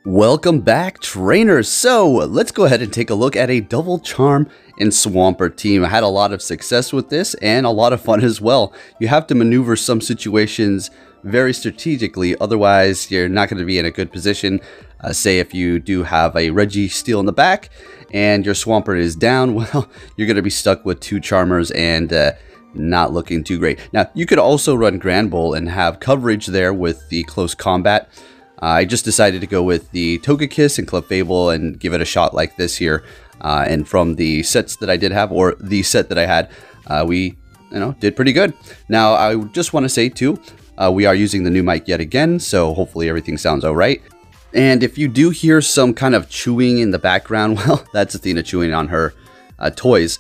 Welcome back, trainers. So let's go ahead and take a look at a double charm in Swampert team. I had a lot of success with this and a lot of fun as well. You have to maneuver some situations very strategically, otherwise you're not going to be in a good position. Say if you do have a Registeel in the back and your Swampert is down, well, you're going to be stuck with two charmers and not looking too great. Now, you could also run Grand Bowl and have coverage there with the close combat. I just decided to go with the Togekiss and Clefable and give it a shot like this here. And from the sets that I did have, or the set that I had, we did pretty good. Now, I just want to say too, we are using the new mic yet again, so hopefully everything sounds all right. And if you do hear some kind of chewing in the background, well, that's Athena chewing on her toys.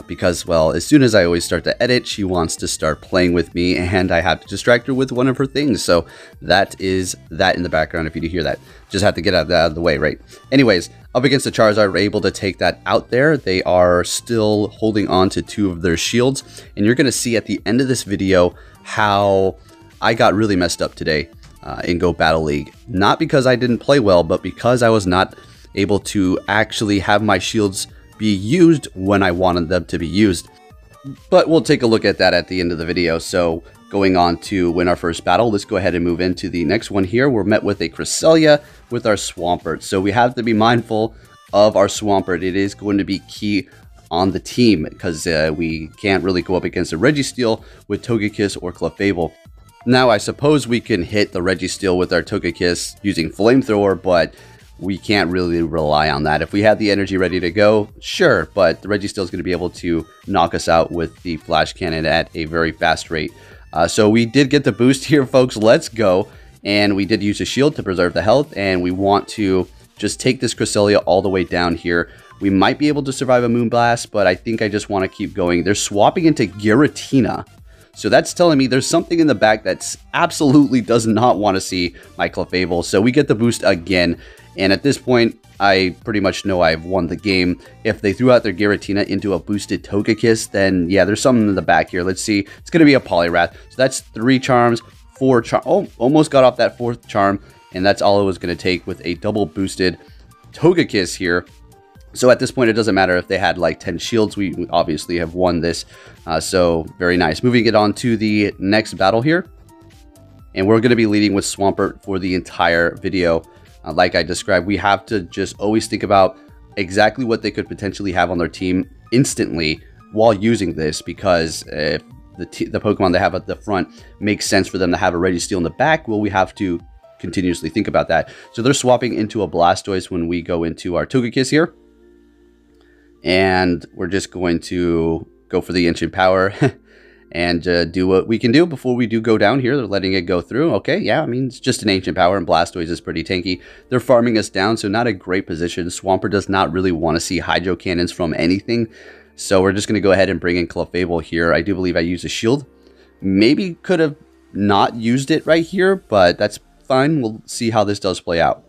Because, well, as soon as I always start to edit, she wants to start playing with me, and I have to distract her with one of her things. So that is that in the background. If you do hear that, just have to get that out of the way, right? Anyways, up against the Charizard, we're able to take that out there. They are still holding on to two of their shields, and you're going to see at the end of this video how I got really messed up today in Go Battle League. Not because I didn't play well, but because I was not able to actually have my shields be used when I wanted them to be used. But we'll take a look at that at the end of the video. So going on to win our first battle, let's go ahead and move into the next one here. We're met with a Cresselia with our Swampert. So we have to be mindful of our Swampert. It is going to be key on the team because we can't really go up against a Registeel with Togekiss or Clefable. Now, I suppose we can hit the Registeel with our Togekiss using Flamethrower, but we can't really rely on that. If we had the energy ready to go, sure, but the Registeel is going to be able to knock us out with the Flash Cannon at a very fast rate. So we did get the boost here, folks. Let's go. And we did use a shield to preserve the health, and we want to just take this Cresselia all the way down here. We might be able to survive a Moonblast, but I think I just want to keep going. They're swapping into Giratina. So that's telling me there's something in the back that absolutely does not want to see my Clefable. So we get the boost again. And at this point, I pretty much know I've won the game. If they threw out their Giratina into a boosted Togekiss, then yeah, there's something in the back here. Let's see. It's going to be a Poliwrath. So that's 3 charms, 4 charms. Oh, almost got off that 4th charm. And that's all it was going to take with a double boosted Togekiss here. So at this point, it doesn't matter if they had like 10 shields. We obviously have won this. So very nice. Moving it on to the next battle here. And we're going to be leading with Swampert for the entire video. Like I described, we have to just always think about exactly what they could potentially have on their team instantly while using this, because if the Pokemon they have at the front makes sense for them to have a Registeel in the back, well, we have to continuously think about that. So they're swapping into a Blastoise when we go into our Togekiss here. And we're just going to go for the Ancient Power and do what we can do before we do go down here. They're letting it go through. Okay, yeah, I mean, it's just an Ancient Power, and Blastoise is pretty tanky. They're farming us down, so not a great position. Swampert does not really want to see Hydro Cannons from anything, so we're just going to go ahead and bring in Clefable here. I do believe I used a shield. Maybe could have not used it right here, but that's fine. We'll see how this does play out.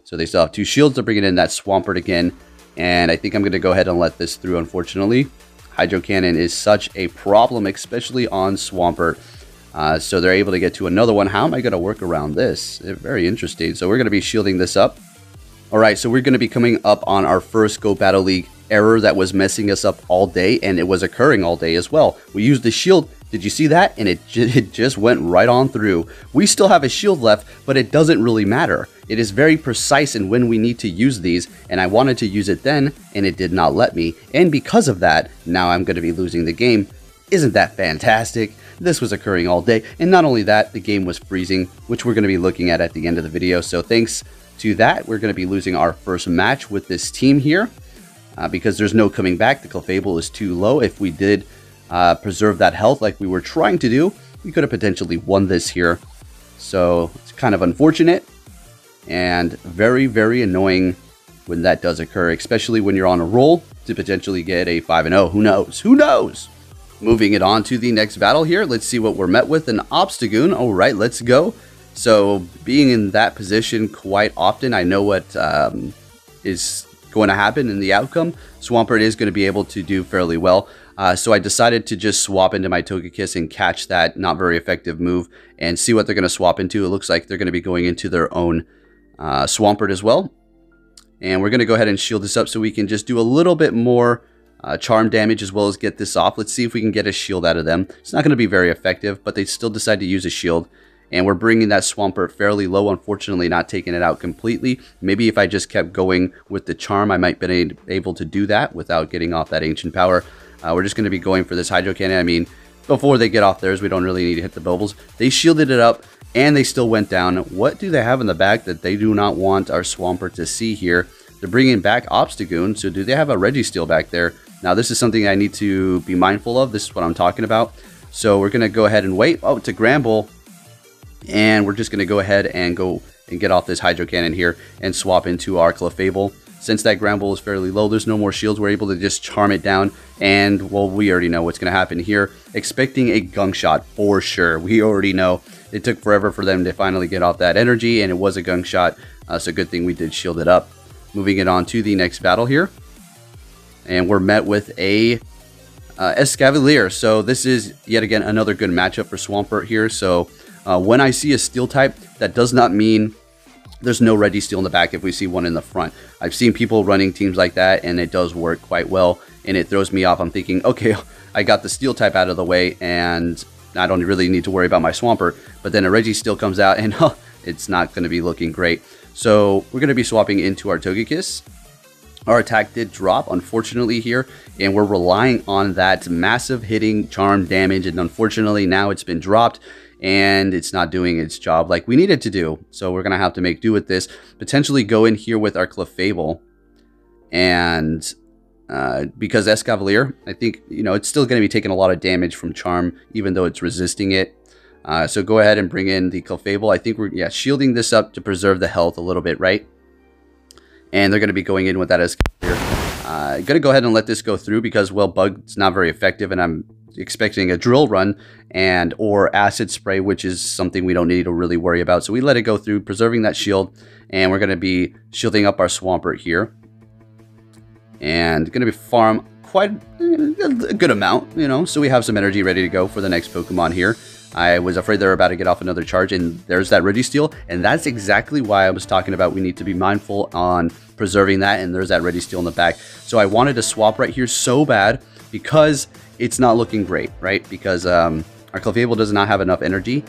So they still have 2 shields. They're bringing in that Swampert again, and I think I'm going to go ahead and let this through, unfortunately. Hydro Cannon is such a problem, especially on Swampert. So they're able to get to another one. How am I going to work around this? Very interesting. So we're going to be shielding this up. All right, so we're going to be coming up on our first Go Battle League error that was messing us up all day, and it was occurring all day as well. We used the shield. Did you see that? And it just went right on through. We still have a shield left, but it doesn't really matter. It is very precise in when we need to use these, and I wanted to use it then, and it did not let me. And because of that, now I'm going to be losing the game. Isn't that fantastic? This was occurring all day, and not only that, the game was freezing, which we're going to be looking at the end of the video. So thanks to that, we're going to be losing our first match with this team here, because there's no coming back. The Clefable is too low. If we did preserve that health like we were trying to do, we could have potentially won this here. So it's kind of unfortunate and very, very annoying when that does occur, especially when you're on a roll to potentially get a 5-0. Who knows? Who knows? Moving it on to the next battle here. Let's see what we're met with. An Obstagoon. All right, let's go. So being in that position quite often, I know what is going to happen in the outcome. Swampert is going to be able to do fairly well. So I decided to just swap into my Togekiss and catch that not very effective move and see what they're going to swap into. It looks like they're going to be going into their own Swampert as well. And we're going to go ahead and shield this up so we can just do a little bit more charm damage as well as get this off. Let's see if we can get a shield out of them. It's not going to be very effective, but they still decide to use a shield. And we're bringing that Swampert fairly low, unfortunately not taking it out completely. Maybe if I just kept going with the charm, I might have been able to do that without getting off that ancient power. We're just going to be going for this Hydro Cannon. I mean, before they get off theirs, we don't really need to hit the bubbles. They shielded it up, and they still went down. What do they have in the back that they do not want our Swampert to see here? They're bringing back Obstagoon, so do they have a Registeel back there? Now, this is something I need to be mindful of. This is what I'm talking about. So we're going to go ahead and wait. Oh, it's a Gramble. And we're just going to go ahead and go and get off this Hydro Cannon here and swap into our Clefable. Since that Gramble is fairly low, there's no more shields. We're able to just charm it down. And, well, we already know what's going to happen here. Expecting a Gunk Shot for sure. We already know. It took forever for them to finally get off that energy, and it was a Gunk Shot. So good thing we did shield it up. Moving it on to the next battle here. And we're met with a Escavalier. So this is, yet again, another good matchup for Swampert here. So when I see a Steel type, that does not mean there's no Registeel in the back if we see one in the front. I've seen people running teams like that, and it does work quite well, and it throws me off. I'm thinking, okay, I got the Steel type out of the way, and I don't really need to worry about my Swampert. But then a Registeel comes out, and it's not going to be looking great. So we're going to be swapping into our Togekiss. Our attack did drop, unfortunately, here, and we're relying on that massive hitting charm damage, and unfortunately now it's been dropped, and it's not doing its job like we need it to do. So we're going to have to make do with this, potentially go in here with our Clefable, and because Escavalier, I think, you know, it's still going to be taking a lot of damage from charm, even though it's resisting it. So go ahead and bring in the Clefable. I think we're, shielding this up to preserve the health a little bit, right? And they're going to be going in with that Escavalier. Going to go ahead and let this go through because, well, Bug's not very effective, and I'm expecting a Drill Run and or Acid Spray, which is something we don't need to really worry about. So we let it go through, preserving that shield, and we're going to be shielding up our Swampert here. And going to be farm quite a good amount, you know, so we have some energy ready to go for the next Pokemon here. I was afraid they were about to get off another charge, and there's that Registeel, and that's exactly why I was talking about we need to be mindful on preserving that, and there's that Registeel in the back. So I wanted to swap right here so bad because it's not looking great, right? Because our Clefable does not have enough energy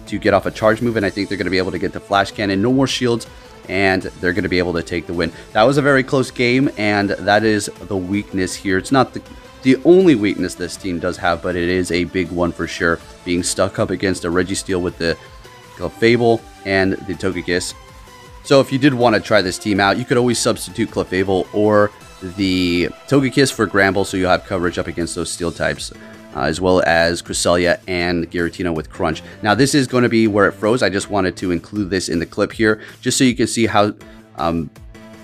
to get off a charge move, and I think they're going to be able to get the Flash Cannon, no more shields, and they're going to be able to take the win. That was a very close game, and that is the weakness here. It's not the only weakness this team does have, but it is a big one for sure, being stuck up against a Registeel with the Clefable and the Togekiss. So if you did want to try this team out, you could always substitute Clefable or the Togekiss for Gramble, so you'll have coverage up against those Steel types, as well as Cresselia and Giratina with Crunch. Now this is going to be where it froze. I just wanted to include this in the clip here, just so you can see how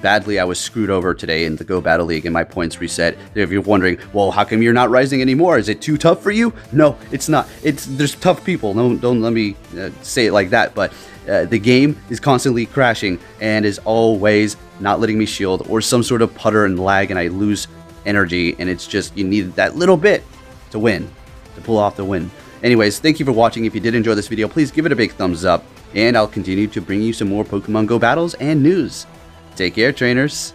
badly I was screwed over today in the Go Battle League and my points reset. If you're wondering, well, how come you're not rising anymore? Is it too tough for you? No, it's not. There's tough people. No, don't let me say it like that, but the game is constantly crashing and is always not letting me shield or some sort of putter and lag, and I lose energy, and it's just, you need that little bit to win, to pull off the win. Anyways, thank you for watching. If you did enjoy this video, please give it a big thumbs up, and I'll continue to bring you some more Pokemon Go battles and news. Take care, trainers.